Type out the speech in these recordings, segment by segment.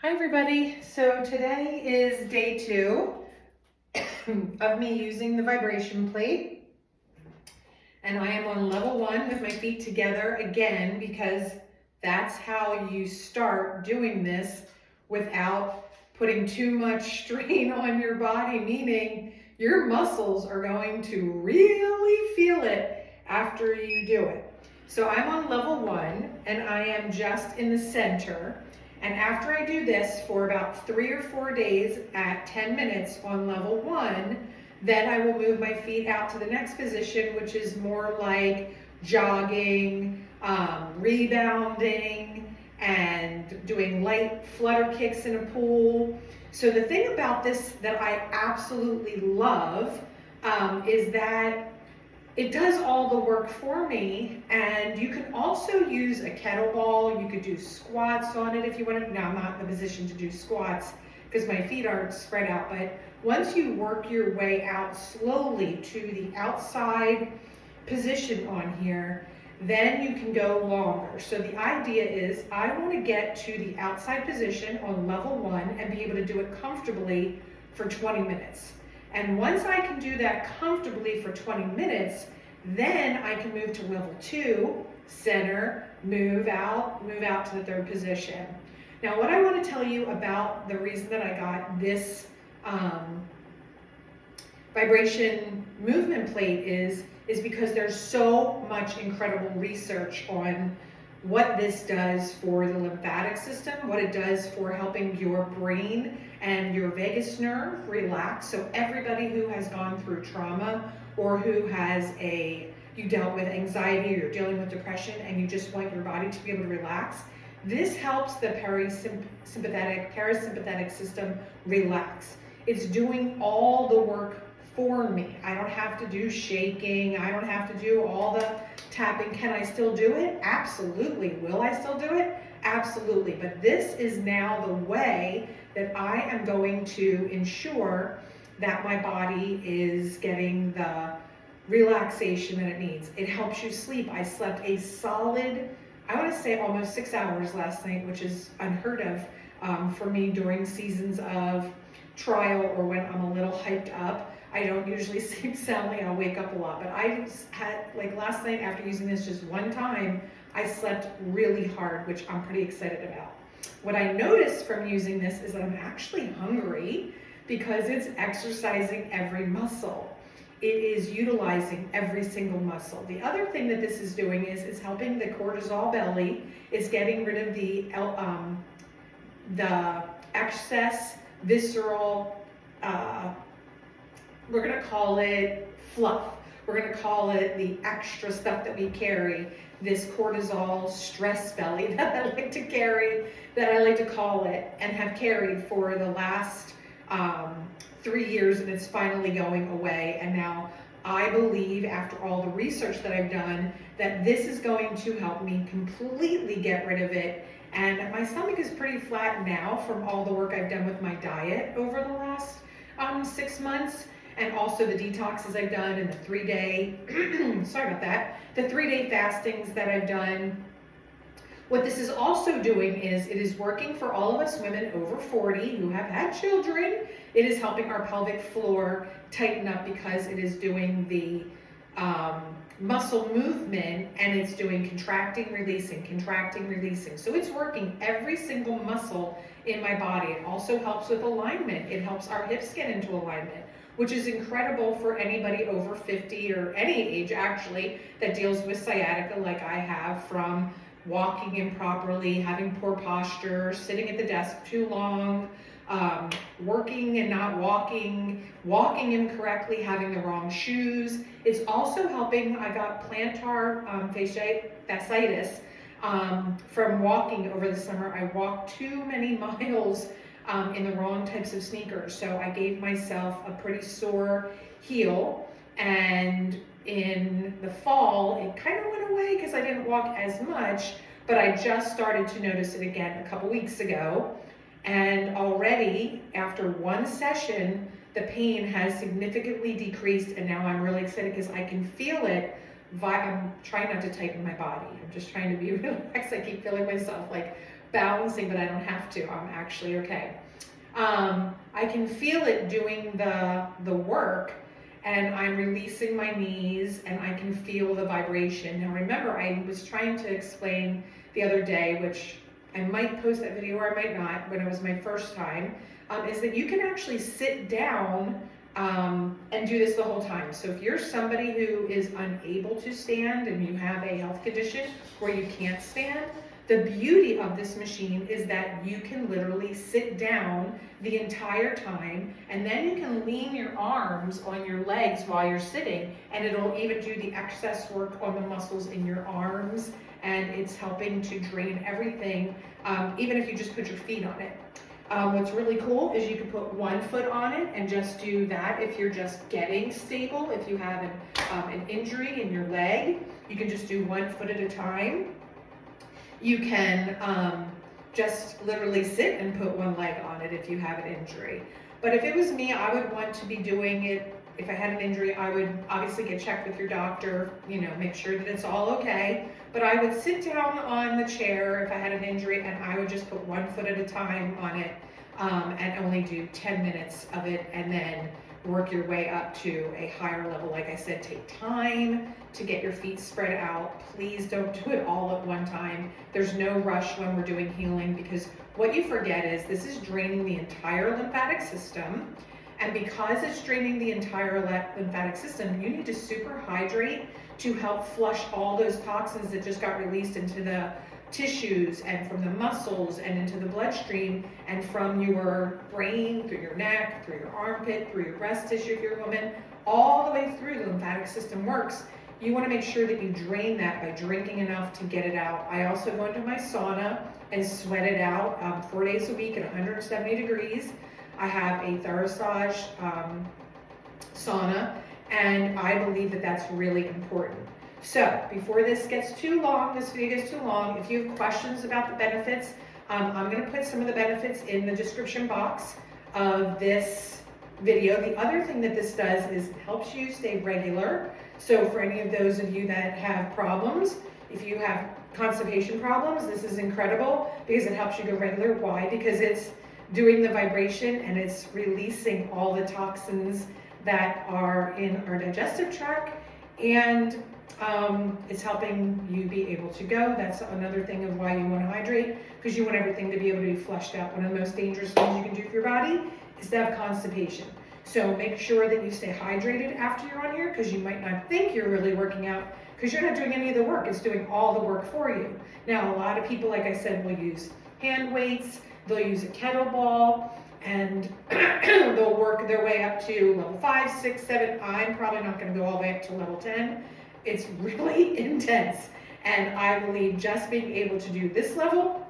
Hi everybody, so today is day 2 of me using the vibration plate, and I am on level 1 with my feet together again because that's how you start doing this without putting too much strain on your body, meaning your muscles are going to really feel it after you do it. So I'm on level 1 and I am just in the center. And after I do this for about 3 or 4 days at 10 minutes on level 1, then I will move my feet out to the next position, which is more like jogging, rebounding, and doing light flutter kicks in a pool. So the thing about this that I absolutely love is that it does all the work for me, and you can also use a kettlebell. You could do squats on it if you want to. Now I'm not in the position to do squats because my feet aren't spread out, but once you work your way out slowly to the outside position on here, then you can go longer. So the idea is I want to get to the outside position on level 1 and be able to do it comfortably for 20 minutes. And once I can do that comfortably for 20 minutes, then I can move to level 2, center, move out to the third position. Now, what I want to tell you about the reason that I got this vibration movement plate is because there's so much incredible research on what this does for the lymphatic system, what it does for helping your brain and your vagus nerve relax. So everybody who has gone through trauma or who has you dealt with anxiety or you're dealing with depression and you just want your body to be able to relax, this helps the parasympathetic system relax. It's doing all the work for me. I don't have to do shaking. I don't have to do all the tapping. Can I still do it? Absolutely. Will I still do it? Absolutely. But this is now the way that I am going to ensure that my body is getting the relaxation that it needs. It helps you sleep. I slept a solid, I want to say almost 6 hours last night, which is unheard of for me during seasons of trial or when I'm a little hyped up. I don't usually sleep soundly, I'll wake up a lot, but I had, like last night after using this just one time, I slept really hard, which I'm pretty excited about. What I noticed from using this is that I'm actually hungry because it's exercising every muscle. It is utilizing every single muscle. The other thing that this is doing is it's helping the cortisol belly. It's getting rid of the excess visceral, we're gonna call it fluff. We're gonna call it the extra stuff that we carry, this cortisol stress belly that I like to carry, that I like to call it, and have carried for the last 3 years, and it's finally going away. And now I believe, after all the research that I've done, that this is going to help me completely get rid of it. And my stomach is pretty flat now from all the work I've done with my diet over the last 6 months. And also the detoxes I've done and the 3-day, sorry about that, the 3-day fastings that I've done. What this is also doing is it is working for all of us women over 40 who have had children. It is helping our pelvic floor tighten up because it is doing the muscle movement, and it's doing contracting, releasing, contracting, releasing. So it's working every single muscle in my body. It also helps with alignment. It helps our hips get into alignment, which is incredible for anybody over 50 or any age actually that deals with sciatica like I have, from walking improperly, having poor posture, sitting at the desk too long, working and not walking, walking incorrectly, having the wrong shoes. It's also helping, I got plantar fasciitis from walking over the summer. I walked too many miles in the wrong types of sneakers. So I gave myself a pretty sore heel, and in the fall it kind of went away because I didn't walk as much, but I just started to notice it again a couple weeks ago. And already after one session, the pain has significantly decreased, and now I'm really excited because I can feel it. I'm trying not to tighten my body. I'm just trying to be relaxed. I keep feeling myself like balancing, but I don't have to. I'm actually okay. I can feel it doing the work, and I'm releasing my knees, and I can feel the vibration. Now remember, I was trying to explain the other day, which I might post that video or I might not, when it was my first time, is that you can actually sit down and do this the whole time. So if you're somebody who is unable to stand and you have a health condition where you can't stand, the beauty of this machine is that you can literally sit down the entire time, and then you can lean your arms on your legs while you're sitting, and it'll even do the excess work on the muscles in your arms, and it's helping to drain everything, even if you just put your feet on it. What's really cool is you can put one foot on it and just do that if you're just getting stable. If you have an injury in your leg, you can just do 1 foot at a time. You can just literally sit and put one leg on it if you have an injury. But if it was me, I would want to be doing it. If I had an injury, I would obviously get checked with your doctor, make sure that it's all okay. But I would sit down on the chair if I had an injury, and I would just put 1 foot at a time on it, and only do 10 minutes of it, and then work your way up to a higher level. Like I said, take time to get your feet spread out. Please don't do it all at one time. There's no rush when we're doing healing, because what you forget is this is draining the entire lymphatic system. And because it's draining the entire lymphatic system, you need to super hydrate to help flush all those toxins that just got released into the tissues and from the muscles and into the bloodstream and from your brain, through your neck, through your armpit, through your breast tissue if you're a woman, all the way through the lymphatic system works. You want to make sure that you drain that by drinking enough to get it out. I also go into my sauna and sweat it out 4 days a week at 170 degrees. I have a Therasage sauna, and I believe that that's really important. So before this gets too long, this video gets too long, if you have questions about the benefits, I'm going to put some of the benefits in the description box of this video. The other thing that this does is it helps you stay regular. So for any of those of you that have problems, if you have constipation problems, this is incredible because it helps you go regular. Why? Because it's doing the vibration and it's releasing all the toxins that are in our digestive tract, and it's helping you be able to go. That's another thing of why you want to hydrate, because you want everything to be able to be flushed out. One of the most dangerous things you can do for your body is to have constipation. So make sure that you stay hydrated after you're on here, because you might not think you're really working out because you're not doing any of the work. It's doing all the work for you. Now, a lot of people, like I said, will use hand weights, they'll use a kettlebell, and they'll work their way up to level 5, 6, 7. I'm probably not going to go all the way up to level 10. It's really intense, and I believe just being able to do this level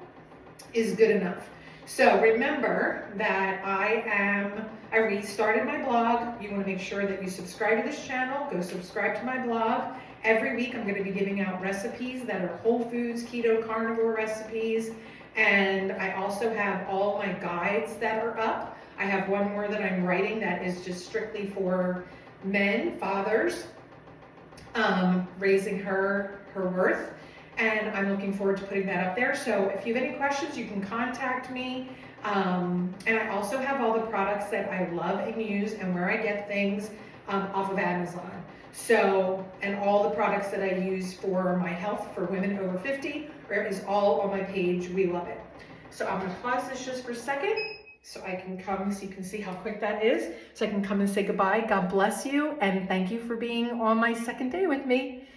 is good enough. So remember that I restarted my blog. You want to make sure that you subscribe to this channel. Go subscribe to my blog. Every week I'm going to be giving out recipes that are whole foods, keto, carnivore recipes. And I also have all my guides that are up. I have one more that I'm writing that is just strictly for men, fathers, raising her worth. And I'm looking forward to putting that up there. So if you have any questions, you can contact me. And I also have all the products that I love and use and where I get things off of Amazon. So, and all the products that I use for my health for women over 50 is all on my page. We love it. So I'm going to pause this just for a second so I can come, so you can see how quick that is. So I can come and say goodbye. God bless you, and thank you for being on my second day with me.